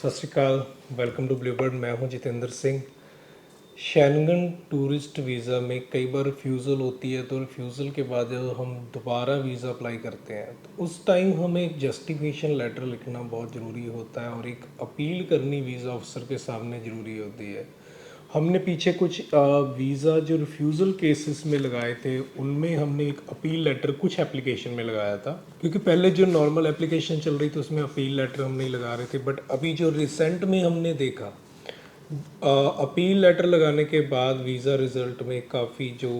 सत श्रीकाल, welcome to bluebird. मैं हूं Jitendra Singh. Schengen tourist visa में कई बार रिफ्यूज़ल होती है, तो रिफ्यूज़ल के बाद जब हम दोबारा वीज़ा अप्लाई करते हैं तो उस टाइम हमें एक जस्टिफिकेशन लेटर लिखना बहुत ज़रूरी होता है और एक अपील करनी वीज़ा ऑफिसर के सामने ज़रूरी होती है। हमने पीछे कुछ वीज़ा जो रिफ्यूज़ल केसेस में लगाए थे, उनमें हमने एक अपील लेटर कुछ एप्लीकेशन में लगाया था, क्योंकि पहले जो नॉर्मल एप्लीकेशन चल रही थी उसमें अपील लेटर हम नहीं लगा रहे थे। बट अभी जो रिसेंट में हमने देखा, अपील लेटर लगाने के बाद वीज़ा रिज़ल्ट में काफ़ी जो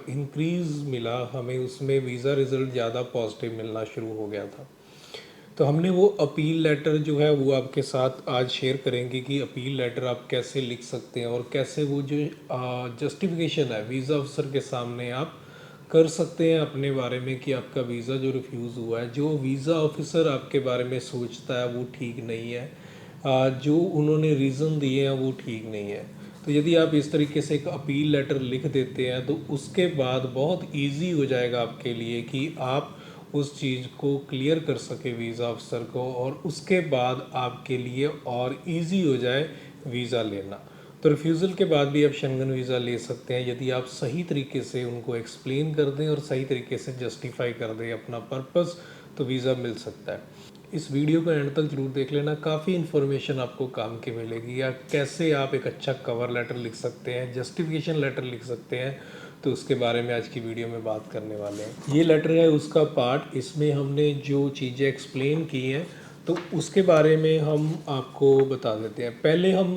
इंक्रीज़ मिला हमें, उसमें वीज़ा रिज़ल्ट ज़्यादा पॉजिटिव मिलना शुरू हो गया था। तो हमने वो अपील लेटर जो है वो आपके साथ आज शेयर करेंगे कि अपील लेटर आप कैसे लिख सकते हैं और कैसे वो जो जस्टिफिकेशन है वीज़ा अफसर के सामने आप कर सकते हैं अपने बारे में कि आपका वीज़ा जो रिफ्यूज़ हुआ है, जो वीज़ा ऑफिसर आपके बारे में सोचता है वो ठीक नहीं है, जो उन्होंने रीज़न दिए हैं वो ठीक नहीं है। तो यदि आप इस तरीके से एक अपील लेटर लिख देते हैं तो उसके बाद बहुत इजी हो जाएगा आपके लिए कि आप उस चीज़ को क्लियर कर सके वीज़ा अफसर को, और उसके बाद आपके लिए और इजी हो जाए वीज़ा लेना। तो रिफ्यूज़ल के बाद भी आप शेंगन वीज़ा ले सकते हैं यदि आप सही तरीके से उनको एक्सप्लेन कर दें और सही तरीके से जस्टिफाई कर दें अपना पर्पस, तो वीज़ा मिल सकता है। इस वीडियो को एंड तक जरूर देख लेना, काफ़ी इन्फॉर्मेशन आपको काम की मिलेगी, या कैसे आप एक अच्छा कवर लेटर लिख सकते हैं, जस्टिफिकेशन लेटर लिख सकते हैं। तो उसके बारे में आज की वीडियो में बात करने वाले हैं। ये लेटर है उसका पार्ट, इसमें हमने जो चीज़ें एक्सप्लेन की हैं तो उसके बारे में हम आपको बता देते हैं। पहले हम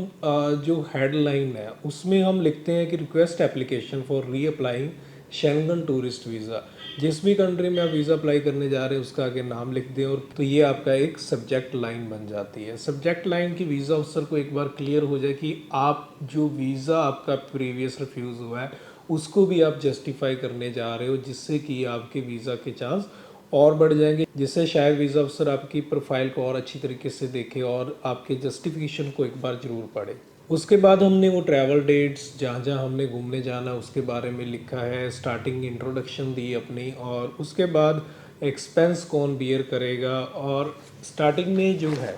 जो हेडलाइन है उसमें हम लिखते हैं कि रिक्वेस्ट एप्लीकेशन फॉर री अप्लाइंग शेंगन टूरिस्ट वीज़ा। जिस भी कंट्री में आप वीज़ा अप्लाई करने जा रहे हैं उसका आगे नाम लिख दें, और तो ये आपका एक सब्जेक्ट लाइन बन जाती है। सब्जेक्ट लाइन की वीज़ा अफसर को एक बार क्लियर हो जाए कि आप जो वीज़ा आपका प्रीवियस रिफ्यूज़ हुआ है उसको भी आप जस्टिफाई करने जा रहे हो, जिससे कि आपके वीज़ा के चांस और बढ़ जाएंगे, जिससे शायद वीज़ा अफसर आपकी प्रोफाइल को और अच्छी तरीके से देखे और आपके जस्टिफिकेशन को एक बार ज़रूर पढ़े। उसके बाद हमने वो ट्रैवल डेट्स जहाँ जहाँ हमने घूमने जाना उसके बारे में लिखा है, स्टार्टिंग इंट्रोडक्शन दी अपनी, और उसके बाद एक्सपेंस कौन बियर करेगा। और स्टार्टिंग में जो है,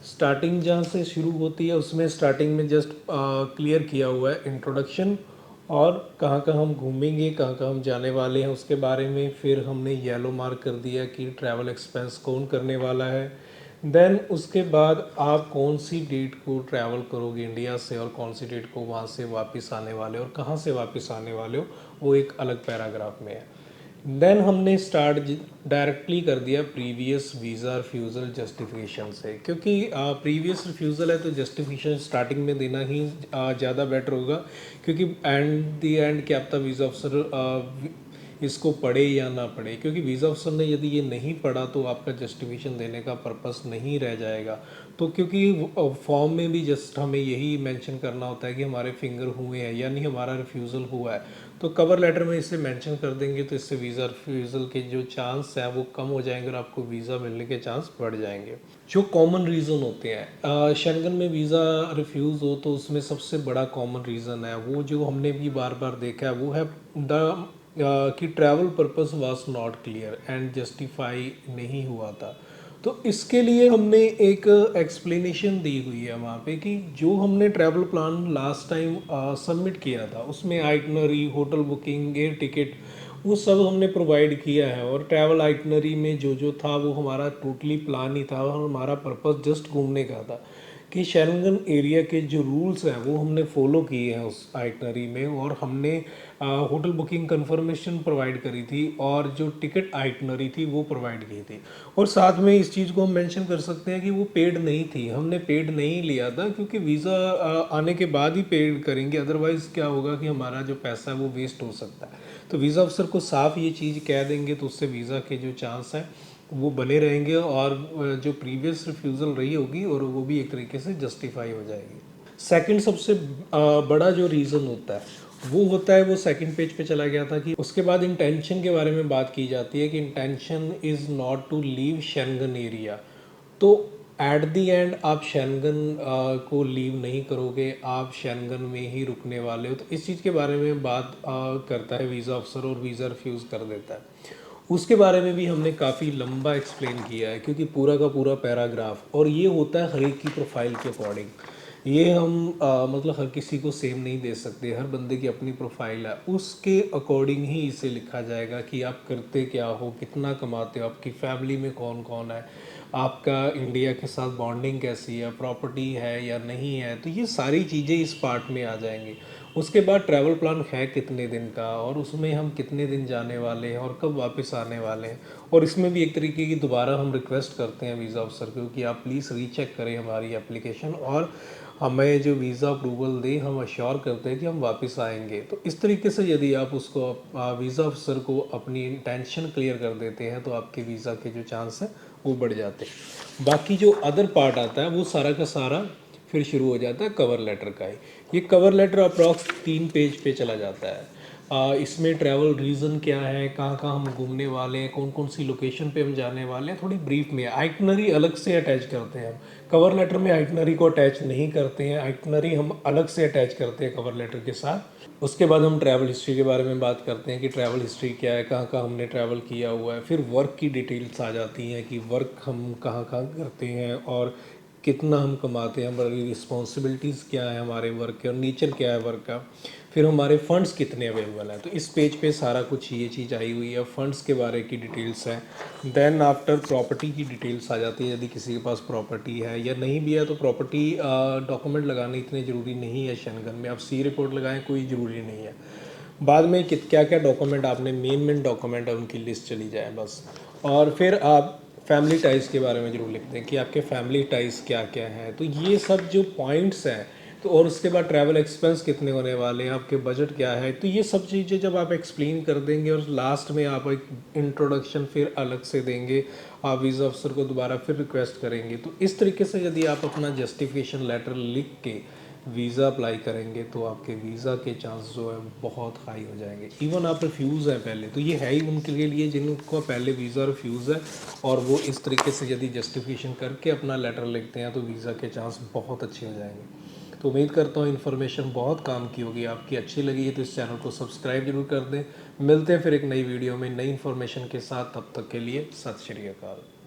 स्टार्टिंग जहाँ से शुरू होती है उसमें स्टार्टिंग में जस्ट क्लियर किया हुआ है इंट्रोडक्शन, और कहाँ कहाँ हम घूमेंगे, कहाँ कहाँ हम जाने वाले हैं उसके बारे में। फिर हमने येलो मार्क कर दिया कि ट्रैवल एक्सपेंस कौन करने वाला है। देन उसके बाद आप कौन सी डेट को ट्रैवल करोगे इंडिया से, और कौन सी डेट को वहाँ से वापस आने वाले हो, और कहाँ से वापस आने वाले हो, वो एक अलग पैराग्राफ में है। देन हमने स्टार्ट डायरेक्टली कर दिया प्रीवियस वीज़ा रिफ्यूज़ल जस्टिफिकेशन से, क्योंकि प्रीवियस रिफ्यूज़ल है तो जस्टिफिकेशन स्टार्टिंग में देना ही ज़्यादा बेटर होगा, क्योंकि एंड दी एंड क्या पता वीज़ा अफसर इसको पढ़े या ना पढ़े। क्योंकि वीज़ा अफसर ने यदि ये नहीं पढ़ा तो आपका जस्टिफिकेशन देने का पर्पस नहीं रह जाएगा। तो क्योंकि फॉर्म में भी जस्ट हमें यही मेंशन करना होता है कि हमारे फिंगर हुए हैं यानी हमारा रिफ्यूज़ल हुआ है, तो कवर लेटर में इसे मेंशन कर देंगे तो इससे वीज़ा रिफ्यूज़ल के जो चांस हैं वो कम हो जाएंगे और आपको वीज़ा मिलने के चांस बढ़ जाएंगे। जो कॉमन रीज़न होते हैं शेंगन में वीज़ा रिफ्यूज़ हो तो उसमें सबसे बड़ा कॉमन रीज़न है वो जो हमने भी बार बार देखा है, वो है द कि travel purpose was not clear and justify नहीं हुआ था। तो इसके लिए हमने एक एक्सप्लेनेशन दी हुई है वहाँ पे कि जो हमने travel plan last time submit किया था उसमें itinerary, hotel booking, air ticket, वो सब हमने प्रोवाइड किया है। और ट्रैवल आइटनरी में जो जो था वो हमारा टोटली प्लान ही था, और हमारा पर्पस जस्ट घूमने का था कि शेंगन एरिया के जो रूल्स हैं वो हमने फॉलो किए हैं उस आइटनरी में। और हमने होटल बुकिंग कंफर्मेशन प्रोवाइड करी थी और जो टिकट आइटनरी थी वो प्रोवाइड की थी। और साथ में इस चीज़ को हम मेंशन कर सकते हैं कि वो पेड नहीं थी, हमने पेड नहीं लिया था, क्योंकि वीज़ा आने के बाद ही पेड करेंगे, अदरवाइज़ क्या होगा कि हमारा जो पैसा है वो वेस्ट हो सकता है। तो वीज़ा अफसर को साफ ये चीज़ कह देंगे तो उससे वीज़ा के जो चांस हैं वो बने रहेंगे, और जो प्रीवियस रिफ्यूज़ल रही होगी और वो भी एक तरीके से जस्टिफाई हो जाएगी। सेकंड सबसे बड़ा जो रीज़न होता है वो होता है, वो सेकंड पेज पे चला गया था कि उसके बाद इंटेंशन के बारे में बात की जाती है कि intention is not to leave Schengen area. तो एट दी एंड आप शेंगन को लीव नहीं करोगे, आप शेंगन में ही रुकने वाले हो। तो इस चीज़ के बारे में बात करता है वीज़ा अफसर और वीज़ा रिफ्यूज़ कर देता है। उसके बारे में भी हमने काफ़ी लंबा एक्सप्लेन किया है, क्योंकि पूरा का पूरा पैराग्राफ, और ये होता है हर एक की प्रोफाइल के अकॉर्डिंग। ये हम मतलब हर किसी को सेम नहीं दे सकते, हर बंदे की अपनी प्रोफाइल है, उसके अकॉर्डिंग ही इसे लिखा जाएगा कि आप करते क्या हो, कितना कमाते हो, आपकी फैमिली में कौन कौन है, आपका इंडिया के साथ बॉन्डिंग कैसी है, प्रॉपर्टी है या नहीं है, तो ये सारी चीज़ें इस पार्ट में आ जाएंगी। उसके बाद ट्रैवल प्लान है कितने दिन का, और उसमें हम कितने दिन जाने वाले हैं और कब वापस आने वाले हैं। और इसमें भी एक तरीके की दोबारा हम रिक्वेस्ट करते हैं वीज़ा ऑफिसर को कि आप प्लीज़ रीचेक करें हमारी एप्लीकेशन, और हमें जो वीज़ा अप्रूवल दें, हम अश्योर करते हैं कि हम वापस आएंगे। तो इस तरीके से यदि आप उसको वीज़ा ऑफिसर को अपनी इंटेंशन क्लियर कर देते हैं, तो आपके वीज़ा के जो चांस हैं वो बढ़ जाते हैं। बाकी जो अदर पार्ट आता है वो सारा का सारा फिर शुरू हो जाता है कवर लेटर का ही। ये कवर लेटर अप्रॉक्स 3 पेज पे चला जाता है। इसमें ट्रैवल रीज़न क्या है, कहाँ कहाँ हम घूमने वाले हैं, कौन कौन सी लोकेशन पे हम जाने वाले हैं, थोड़ी ब्रीफ में। आइटनरी अलग से अटैच करते हैं हम, कवर लेटर में आइटनरी को अटैच नहीं करते हैं, आइटनरी हम अलग से अटैच करते हैं कवर लेटर के साथ। उसके बाद हम ट्रैवल हिस्ट्री के बारे में बात करते हैं कि ट्रैवल हिस्ट्री क्या है, कहाँ कहाँ हमने ट्रैवल किया हुआ है। फिर वर्क की डिटेल्स आ जाती हैं कि वर्क हम कहाँ कहाँ करते हैं और कितना हम कमाते हैं, हमारी रिस्पॉन्सिबिलिटीज़ क्या है हमारे वर्क के, और नेचर क्या है वर्क का। फिर हमारे फंड्स कितने अवेलेबल हैं, तो इस पेज पे सारा कुछ ये चीज़ आई हुई है, फंड्स के बारे की डिटेल्स हैं। देन आफ्टर प्रॉपर्टी की डिटेल्स आ जाती है, यदि किसी के पास प्रॉपर्टी है या नहीं भी है तो प्रॉपर्टी डॉक्यूमेंट लगाने इतने ज़रूरी नहीं है शेंगन में, आप सी रिपोर्ट लगाएं कोई ज़रूरी नहीं है। बाद में क्या क्या डॉक्यूमेंट आपने मेन डॉक्यूमेंट है उनकी लिस्ट चली जाए बस। और फिर आप फैमिली टाइज़ के बारे में ज़रूर लिखते हैं कि आपके फैमिली टाइज़ क्या क्या हैं, तो ये सब जो पॉइंट्स हैं। तो और उसके बाद ट्रैवल एक्सपेंस कितने होने वाले हैं, आपके बजट क्या है, तो ये सब चीज़ें जब आप एक्सप्लेन कर देंगे और लास्ट में आप एक इंट्रोडक्शन फिर अलग से देंगे, आप वीज़ा अफसर को दोबारा फिर रिक्वेस्ट करेंगे। तो इस तरीके से यदि आप अपना जस्टिफिकेशन लेटर लिख के वीज़ा अप्लाई करेंगे तो आपके वीज़ा के चांस जो है बहुत हाई हो जाएंगे। इवन आप रिफ्यूज़ हैं पहले, तो ये है ही उनके लिए जिनको पहले वीज़ा रिफ्यूज़ है, और वो इस तरीके से यदि जस्टिफिकेशन करके अपना लेटर लिखते हैं तो वीज़ा के चांस बहुत अच्छे हो जाएंगे। तो उम्मीद करता हूँ इन्फॉर्मेशन बहुत काम की होगी, आपकी अच्छी लगी है तो इस चैनल को सब्सक्राइब जरूर कर दें। मिलते हैं फिर एक नई वीडियो में नई इन्फॉर्मेशन के साथ, तब तक के लिए सत श्री अकाल।